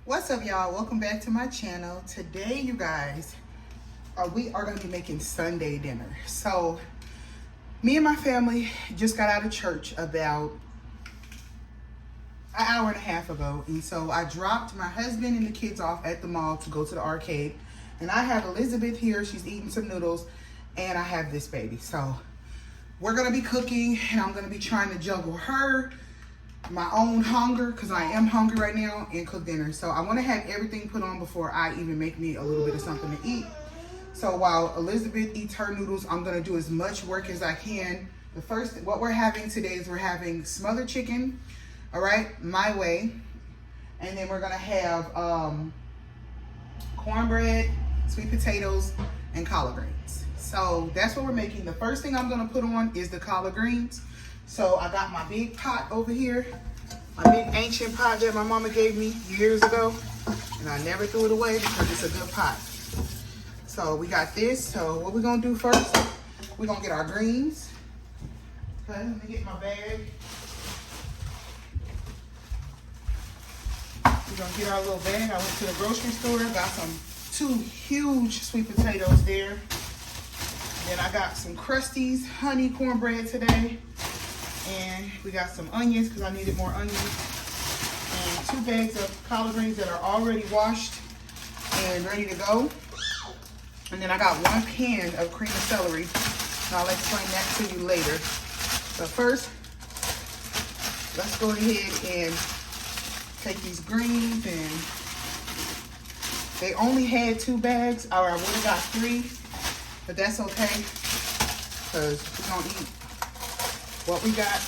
What's up, y'all? Welcome back to my channel. Today, you guys, we are going to be making Sunday dinner. So me and my family just got out of church about an hour and a half ago, and so I dropped my husband and the kids off at the mall to go to the arcade, and I have Elizabeth here. She's eating some noodles, and I have this baby. So we're going to be cooking, and I'm going to be trying to juggle her, my own hunger, because I am hungry right now, and cook dinner. So I want to have everything put on before I even make me a little bit of something to eat. So while Elizabeth eats her noodles, I'm going to do as much work as I can. What we're having today is we're having smothered chicken, all right, my way. And then we're going to have cornbread, sweet potatoes, and collard greens. So that's what we're making. The first thing I'm going to put on is the collard greens. So I got my big pot over here, my big ancient pot that my mama gave me years ago, and I never threw it away because it's a good pot. So we got this. So what we're gonna do first, we're gonna get our greens. Okay, let me get my bag. We're gonna get our little bag. I went to the grocery store, got two huge sweet potatoes there. Then I got some Krusty's honey cornbread today. And we got some onions because I needed more onions. And 2 bags of collard greens that are already washed and ready to go. And then I got 1 can of cream of celery. And I'll explain that to you later. But first, let's go ahead and take these greens. And they only had 2 bags, or I would have got 3. But that's okay, because we're going to eat what we got.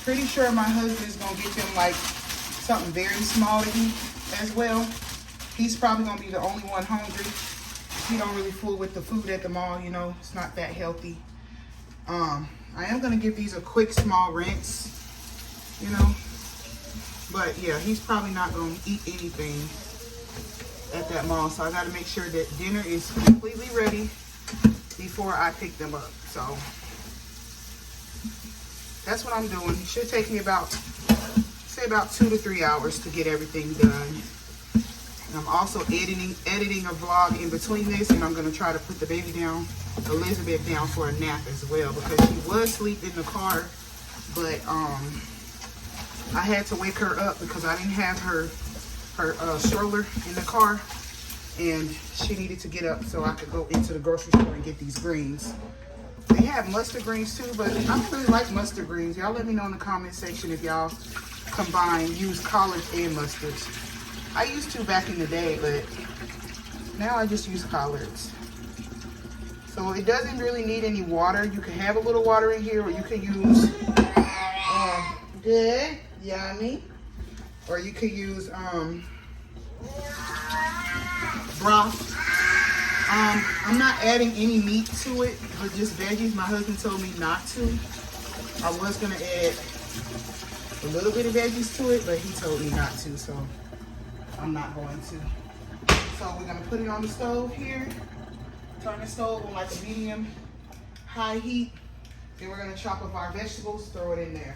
Pretty sure my husband's gonna get them like something very small to eat as well. He's probably gonna be the only one hungry. He don't really fool with the food at the mall, you know, it's not that healthy. I am gonna give these a quick small rinse, you know, but yeah, he's probably not gonna eat anything at that mall. So I gotta make sure that dinner is completely ready before I pick them up. So that's what I'm doing. It should take me about 2 to 3 hours to get everything done. And I'm also editing a vlog in between this, and I'm gonna try to put the baby down, Elizabeth down for a nap as well, because she was asleep in the car, but I had to wake her up because I didn't have her stroller in the car, and she needed to get up so I could go into the grocery store and get these greens. They have mustard greens too, but I don't really like mustard greens. Y'all let me know in the comment section if y'all use collards and mustards. I used to back in the day, but now I just use collards. So it doesn't really need any water. You can have a little water in here, or you can use good, yummy, or you could use broth. I'm not adding any meat to it, but just veggies. My husband told me not to. I was gonna add a little bit of veggies to it, but he told me not to, so I'm not going to. So we're gonna put it on the stove here. Turn the stove on like a medium high heat. Then we're gonna chop up our vegetables, throw it in there.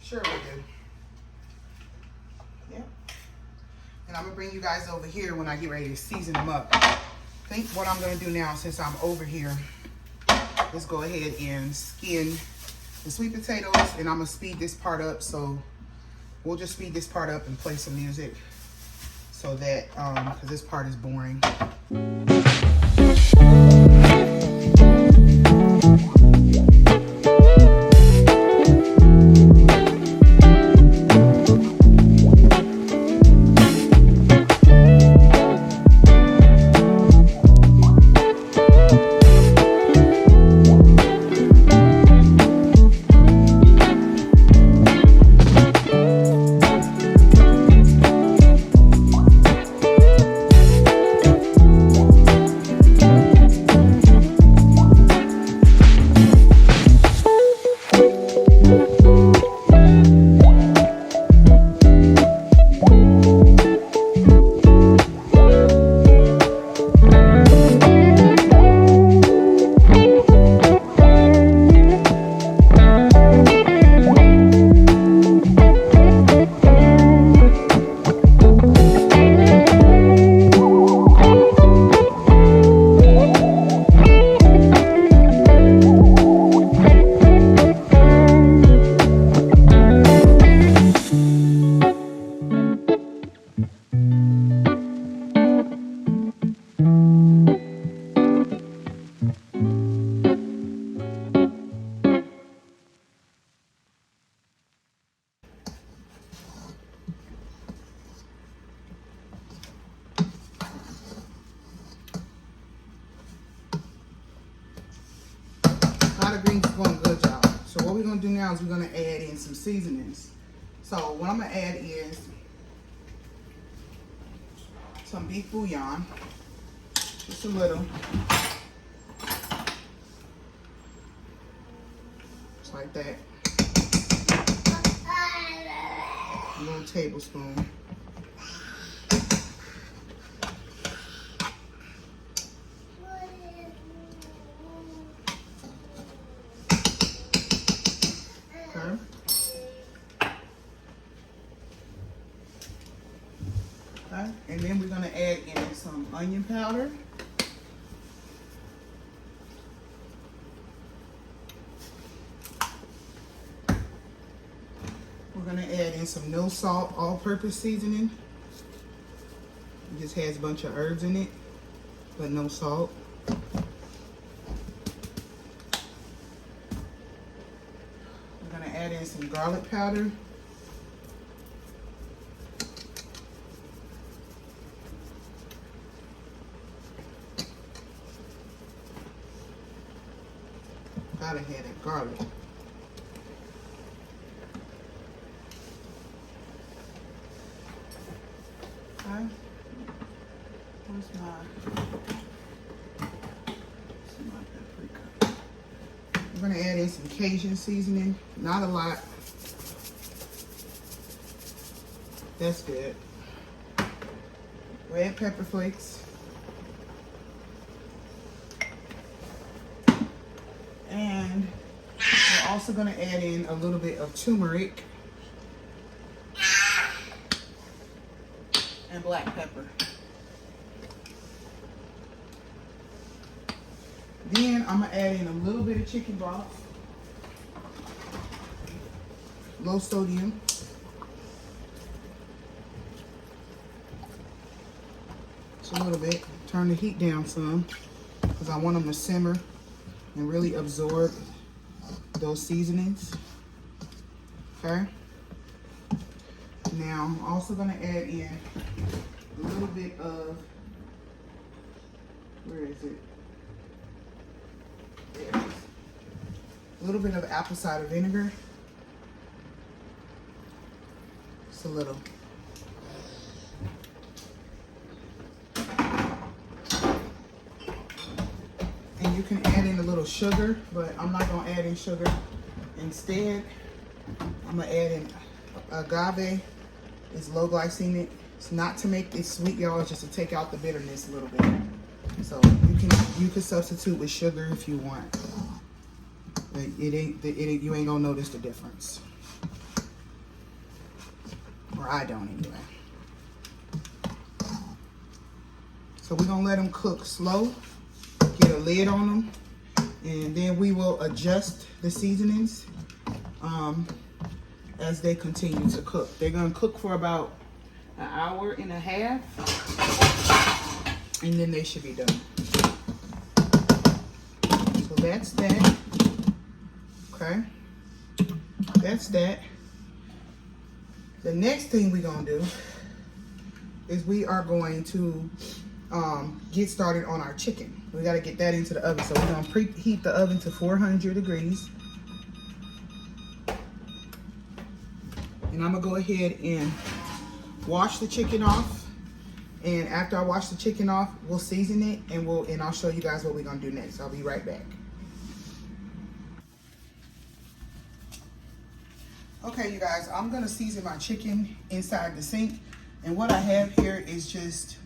Sure we do. Yep. And I'm gonna bring you guys over here when I get ready to season them up. I think what I'm gonna do now, since I'm over here, is go ahead and skin the sweet potatoes, and I'm gonna speed this part up. So we'll just speed this part up and play some music so that, because this part is boring. Going good, y'all. So what we're gonna do now is we're gonna add in some seasonings. So what I'm gonna add is some beef bouillon, just a little, just like that, a little tablespoon. And then we're going to add in some onion powder. We're going to add in some no salt all-purpose seasoning. It just has a bunch of herbs in it, but no salt. We're going to add in some garlic powder. Gotta have that garlic. Okay. Where's my paprika? I'm gonna add in some Cajun seasoning. Not a lot. That's good. Red pepper flakes. And we're also going to add in a little bit of turmeric and black pepper. Then I'm going to add in a little bit of chicken broth, low sodium. Just a little bit. Turn the heat down some because I want them to simmer and really absorb those seasonings. Okay. Now I'm also going to add in a little bit of, where is it? There it is. A little bit of apple cider vinegar. Just a little. You can add in a little sugar, but I'm not gonna add in sugar. Instead, I'm gonna add in agave. It's low glycemic. It's not to make it sweet, y'all. It's just to take out the bitterness a little bit. So you can substitute with sugar if you want, but you ain't gonna notice the difference. or I don't anyway. So we're gonna let them cook slow, get a lid on them, and then we will adjust the seasonings as they continue to cook. They're gonna cook for about an hour and a half, and then they should be done. So that's that. Okay, that's that. The next thing we're gonna do is we are going to get started on our chicken. We got to get that into the oven. So we're going to preheat the oven to 400 degrees. And I'm going to go ahead and wash the chicken off. And after I wash the chicken off, we'll season it and I'll show you guys what we're going to do next. I'll be right back. Okay, you guys, I'm going to season my chicken inside the sink. And what I have here is just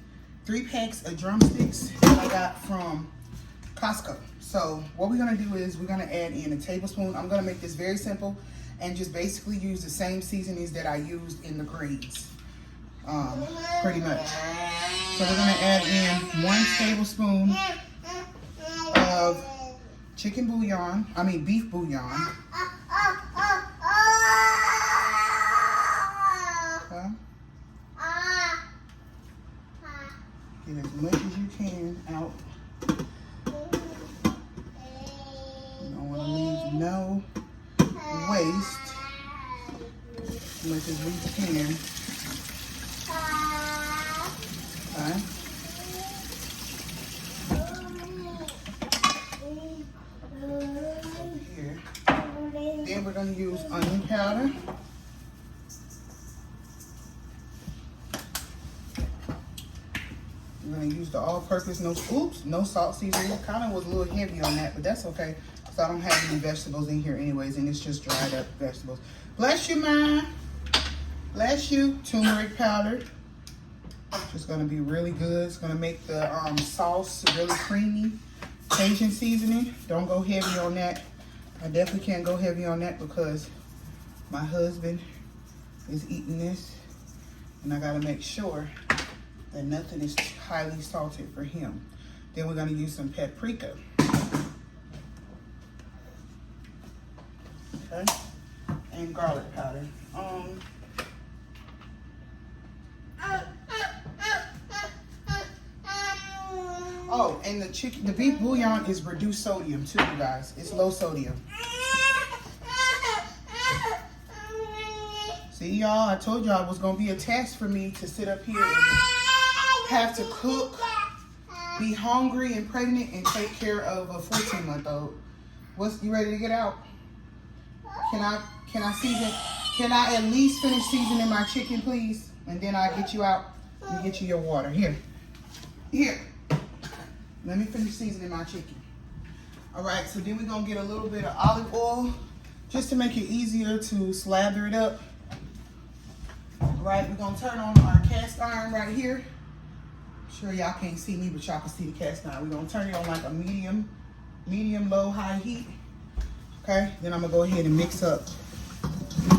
3 packs of drumsticks that I got from Costco. So what we're gonna do is we're gonna add in a tablespoon. I'm gonna make this very simple and just basically use the same seasonings that I used in the greens, pretty much. So we're gonna add in 1 tablespoon of chicken bouillon, beef bouillon. Get as much as you can out. You don't want to leave no waste. As much as we can. Okay. Here. Then we're going to use onion powder. We're gonna use the all-purpose, no salt seasoning. Kind of was a little heavy on that, but that's okay. So I don't have any vegetables in here anyways, and it's just dried up vegetables. Bless you, Ma. Bless you. Turmeric powder. Just gonna be really good. It's gonna make the sauce really creamy. Cajun seasoning. Don't go heavy on that. I definitely can't go heavy on that because my husband is eating this, and I gotta make sure that nothing is highly salted for him. Then we're gonna use some paprika. Okay, and garlic powder. Oh, and the beef bouillon is reduced sodium too, you guys. It's low sodium. See, y'all, I told y'all it was gonna be a task for me to sit up here and have to cook, be hungry and pregnant, and take care of a 14-month-old. You ready to get out? Can I season? Can I at least finish seasoning my chicken, please? And then I'll get you out and get you your water. Here. Let me finish seasoning my chicken. All right, so then we're gonna get a little bit of olive oil just to make it easier to slather it up. All right, we're gonna turn on our cast iron right here. Sure, y'all can't see me, but y'all can see the cast iron. We're gonna turn it on like a medium, low, high heat. Okay, then I'm gonna go ahead and mix up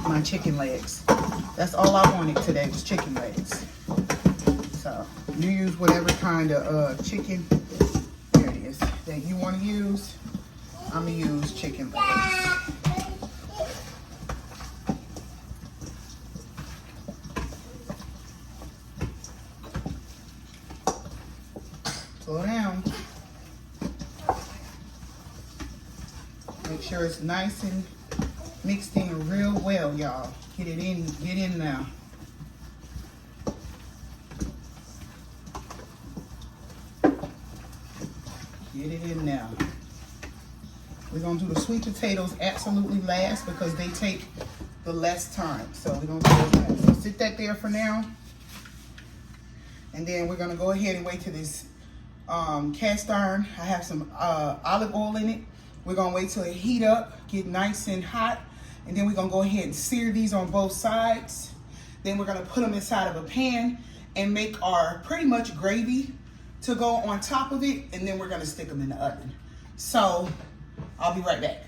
my chicken legs. That's all I wanted today was chicken legs. So you use whatever kind of chicken, there it is, that you want to use. I'm gonna use chicken legs. Slow down. Make sure it's nice and mixed in real well, y'all. Get in now. Get it in now. We're gonna do the sweet potatoes absolutely last because they take the less time. So we're gonna do those last. So sit that there for now. And then we're gonna go ahead and wait till this cast iron. I have some olive oil in it. We're gonna wait till it heat up, get nice and hot, and then we're gonna go ahead and sear these on both sides. Then we're gonna put them inside of a pan and make our pretty much gravy to go on top of it, and then we're gonna stick them in the oven. So I'll be right back.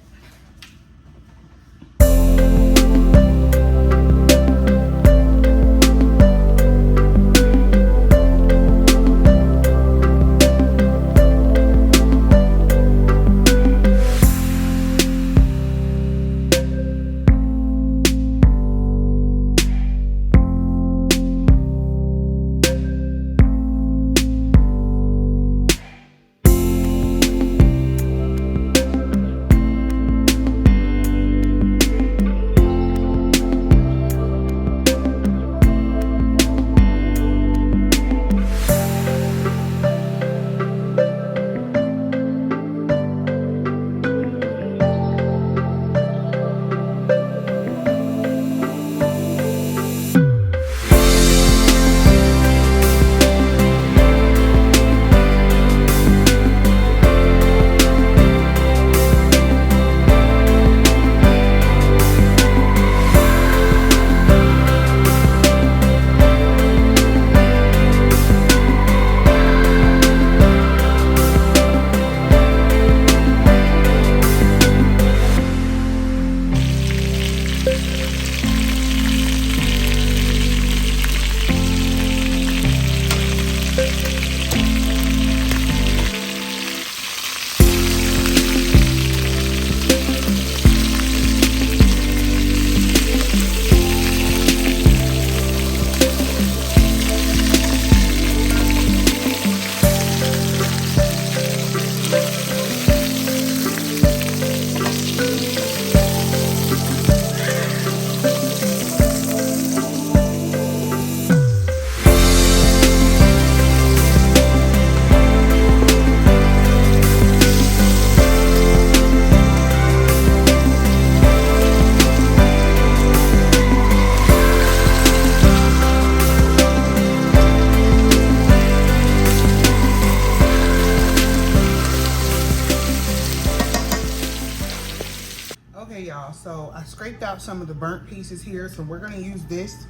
have some of the burnt pieces here, so we're gonna use this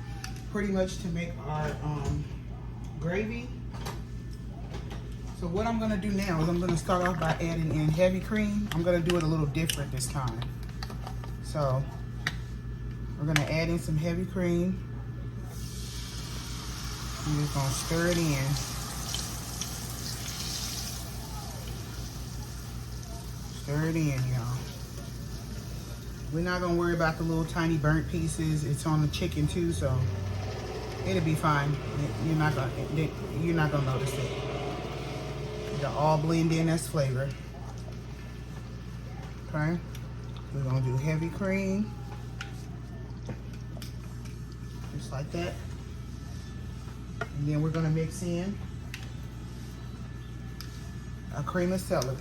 pretty much to make our gravy. So what I'm gonna do now is I'm gonna start off by adding in heavy cream. I'm gonna do it a little different this time. So we're gonna add in some heavy cream. I'm just gonna stir it in. Stir it in, y'all. We're not gonna worry about the little tiny burnt pieces. It's on the chicken too, so it'll be fine. You're not gonna notice it. They'll all blend in as flavor. Okay. We're gonna do heavy cream, just like that. And then we're gonna mix in a cream of celery.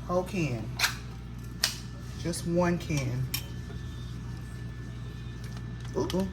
Whole can. Just one can. Ooh.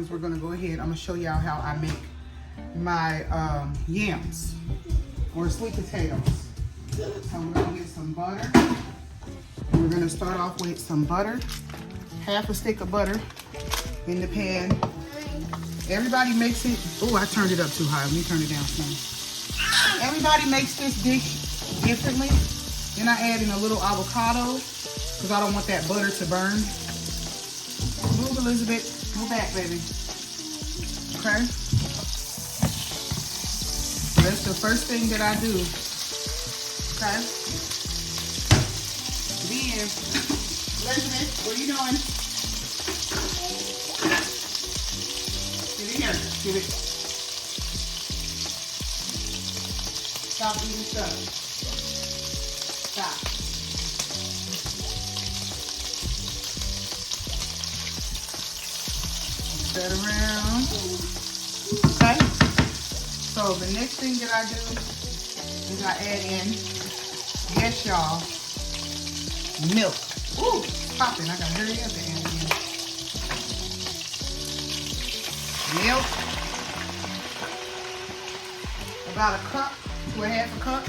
We're gonna go ahead, I'm gonna show y'all how I make my yams or sweet potatoes. So we're gonna get some butter. We're gonna start off with some butter, half a stick of butter in the pan. Everybody makes it, oh, I turned it up too high. Let me turn it down some. Everybody makes this dish differently. Then I add in a little avocado because I don't want that butter to burn. Move, Elizabeth. Move back, baby. Okay. So that's the first thing that I do. Okay. Then, Elizabeth, what are you doing? Get in here. Get it. Stop eating stuff. Stop. That around. Okay. So the next thing that I do is I add in, yes y'all, milk. Ooh, it's popping. I gotta hurry up and add in. milk, about a cup to a half a cup,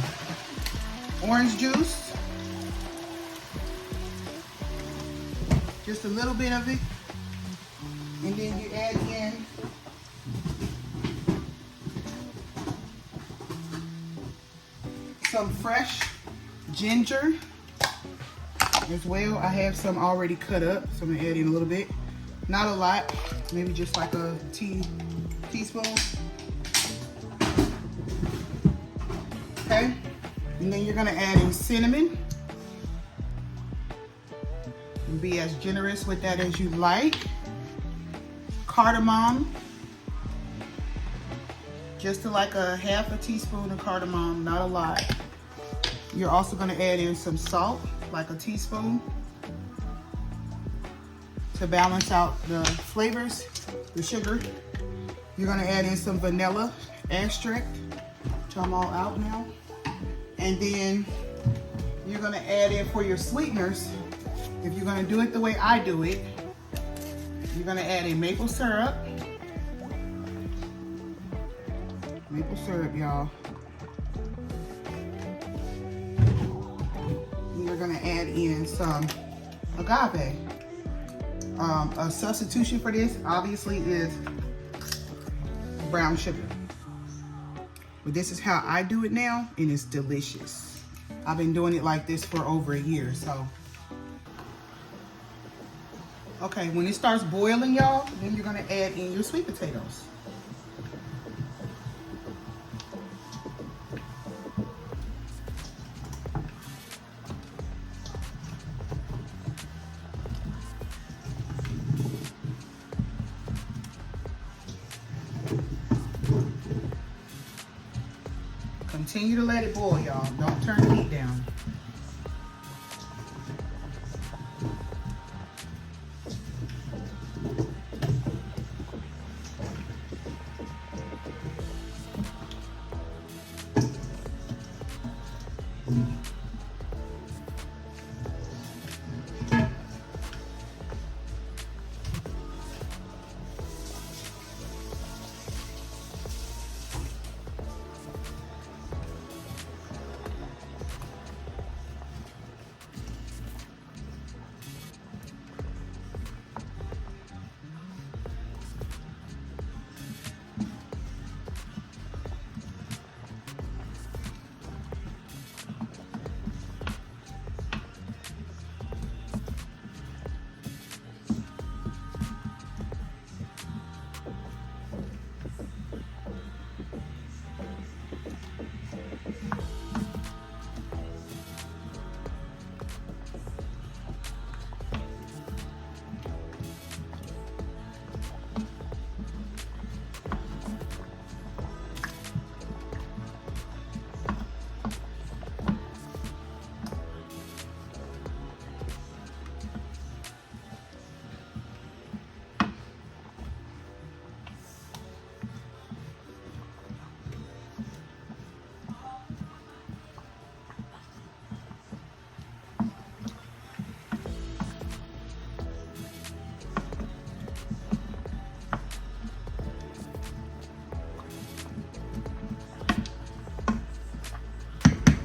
orange juice, just a little bit of it, and then you add in some fresh ginger as well. I have some already cut up, so I'm gonna add in a little bit. Not a lot, maybe just like a teaspoon. Okay, and then you're gonna add in cinnamon. Be as generous with that as you like. Cardamom, just to like a half a teaspoon of cardamom, not a lot. You're also gonna add in some salt, like a teaspoon, to balance out the flavors, the sugar. You're gonna add in some vanilla extract, which I'm all out now. And then you're gonna add in, for your sweeteners, if you're gonna do it the way I do it, you're gonna add in maple syrup. Maple syrup, y'all. You're gonna add in some agave. A substitution for this, obviously, is brown sugar. But this is how I do it now, and it's delicious. I've been doing it like this for over a year, so. Okay, when it starts boiling, y'all, then you're gonna add in your sweet potatoes. Continue to let it boil, y'all. Don't turn the heat down.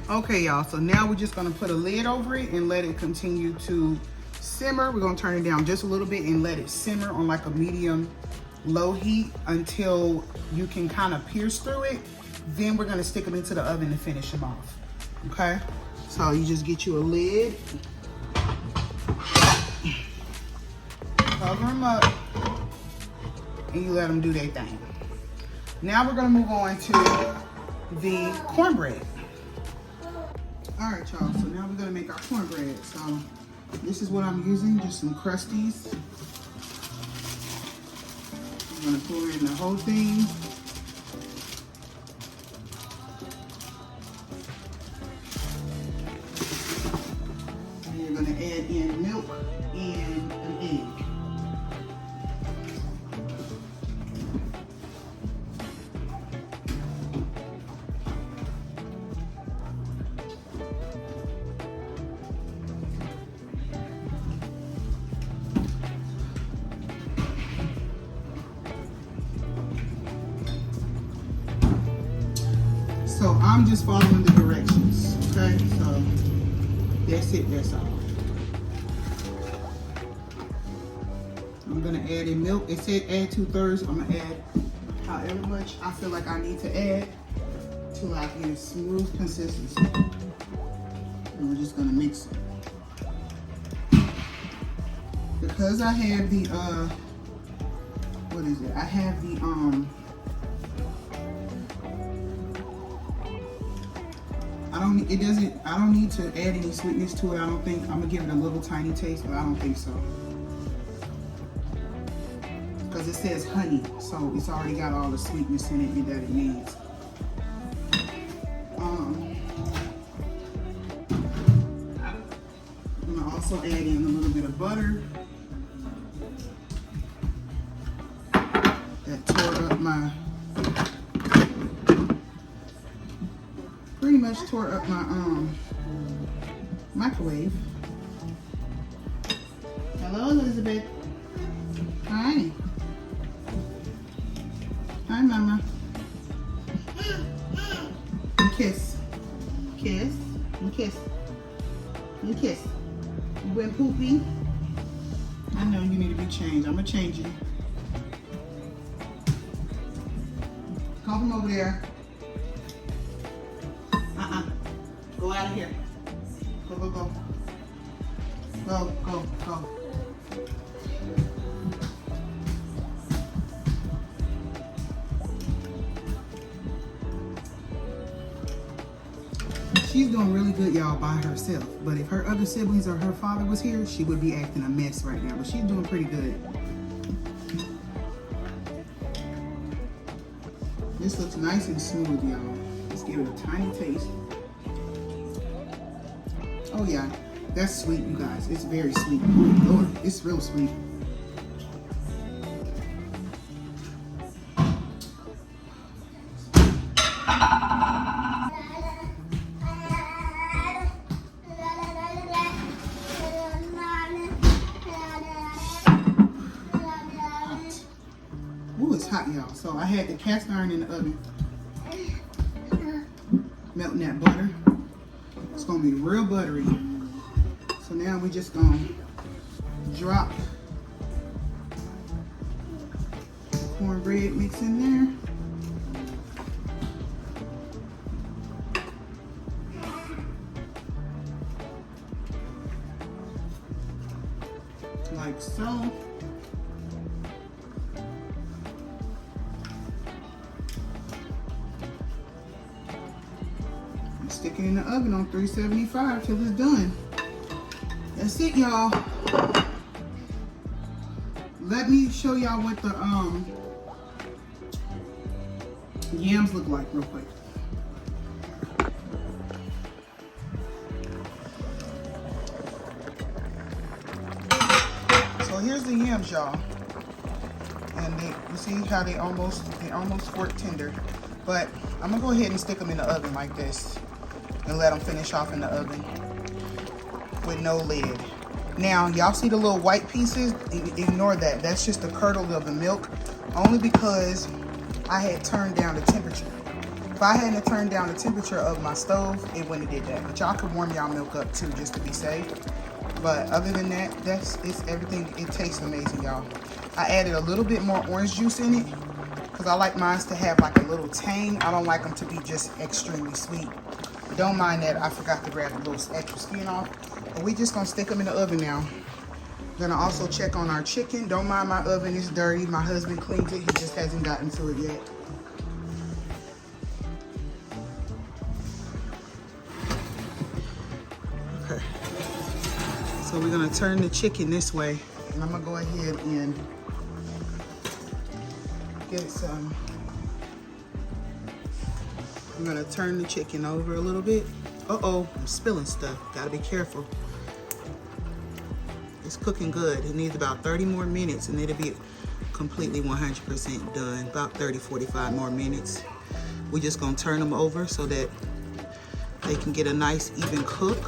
Okay, y'all, so now we're just gonna put a lid over it and let it continue to simmer. We're gonna turn it down just a little bit and let it simmer on like a medium low heat until you can kind of pierce through it. Then we're gonna stick them into the oven to finish them off, okay? So you just get you a lid, cover them up, and you let them do their thing. Now we're gonna move on to the cornbread. All right, y'all, so now we're gonna make our cornbread. So this is what I'm using, just some crusties. I'm gonna pour in the whole thing. And you're gonna add in milk and an egg. So I'm just following the directions, okay? So that's it, that's all. I'm gonna add in milk. It said add 2/3. I'm gonna add however much I feel like I need to add till I get a smooth consistency. And we're just gonna mix it. Because I have the what is it? I have the I don't need to add any sweetness to it. I don't think. I'm gonna give it a little tiny taste, but I don't think so. Because it says honey, so it's already got all the sweetness in it that it needs. I'm gonna also add in a little bit of butter. That tore up my, pretty much tore up my microwave. Hello, Elizabeth. Hi. Hi, Mama. And kiss. Kiss. And kiss. And kiss. You went poopy? I know you need to be changed. I'm going to change you. Come from over there. Go out of here. Go, go, go. Go, go, go. She's doing really good, y'all, by herself. But if her other siblings or her father was here, she would be acting a mess right now. But she's doing pretty good. This looks nice and smooth, y'all. Let's give it a tiny taste. Oh yeah, that's sweet, you guys. It's very sweet. Oh Lord, it's real sweet. Ooh, it's hot, y'all. So I had the cast iron in the oven, melting that butter. It's gonna be real buttery. So now we're just gonna drop cornbread mix in there. Like so. Stick it in the oven on 375 till it's done. That's it, y'all. Let me show y'all what the yams look like real quick. So here's the yams, y'all. And you see how they almost fork tender. But I'm gonna go ahead and stick them in the oven like this and let them finish off in the oven with no lid. Now, y'all see the little white pieces? Ignore that. That's just the curdle of the milk, only because I had turned down the temperature. If I hadn't turned down the temperature of my stove, it wouldn't have did that. But y'all can warm y'all milk up too, just to be safe. But other than that, it's everything. It tastes amazing, y'all. I added a little bit more orange juice in it because I like mine to have like a little tang. I don't like them to be just extremely sweet. Don't mind that. I forgot to grab a little extra skin off. But we just gonna stick them in the oven now. Gonna also check on our chicken. Don't mind my oven, it's dirty. My husband cleans it. He just hasn't gotten to it yet. Okay. So we're gonna turn the chicken this way. And I'm gonna go ahead and get some. I'm gonna turn the chicken over a little bit. Uh-oh, I'm spilling stuff. Gotta be careful. It's cooking good. It needs about 30 more minutes and it'll be completely 100% done. About 30, 45 more minutes. We're just gonna turn them over so that they can get a nice even cook.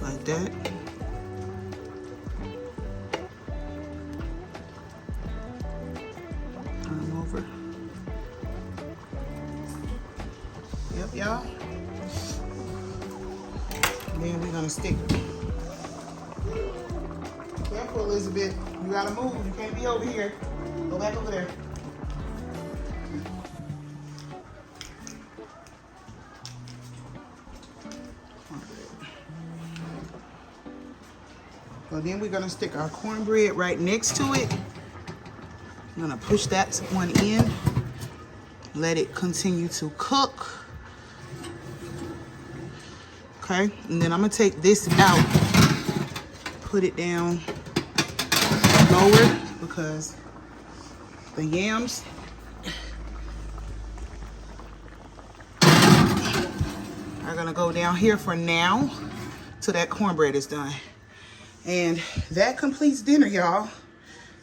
Like that. Turn them over. up, y'all. Then we're gonna stick. Careful, Elizabeth. You gotta move. You can't be over here. Go back over there. So then we're gonna stick our cornbread right next to it. I'm gonna push that one in. Let it continue to cook. Okay, and then I'm gonna take this out, put it down lower because the yams are gonna go down here for now till that cornbread is done. And that completes dinner, y'all.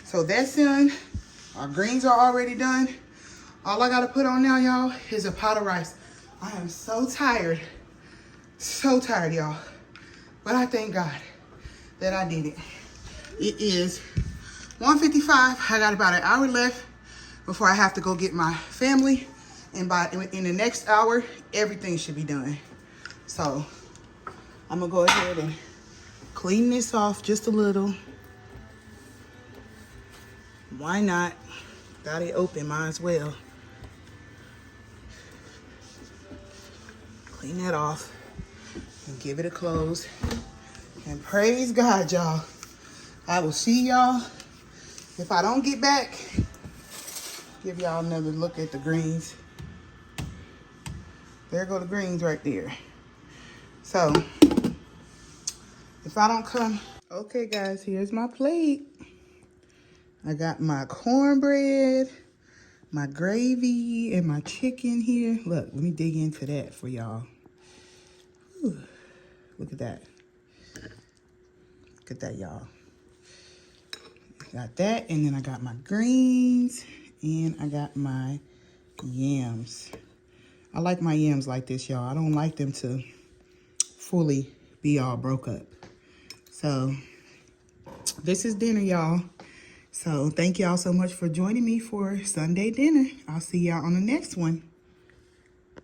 So that's done. Our greens are already done. All I gotta put on now, y'all, is a pot of rice. I am so tired, y'all. But I thank God that I did it. It is 1:55. I got about an hour left before I have to go get my family. And in the next hour, everything should be done. So I'm gonna go ahead and clean this off just a little. Why not? Got it open, might as well. Clean that off and give it a close. And praise God, y'all. I will see y'all. If I don't get back, give y'all another look at the greens. There go the greens right there. So, if I don't come, okay guys, here's my plate. I got my cornbread, my gravy, and my chicken here. Look, let me dig into that for y'all. Look at that. Look at that, y'all. Got that, and then I got my greens, and I got my yams. I like my yams like this, y'all. I don't like them to fully be all broke up. So, this is dinner, y'all. So, thank y'all so much for joining me for Sunday dinner. I'll see y'all on the next one.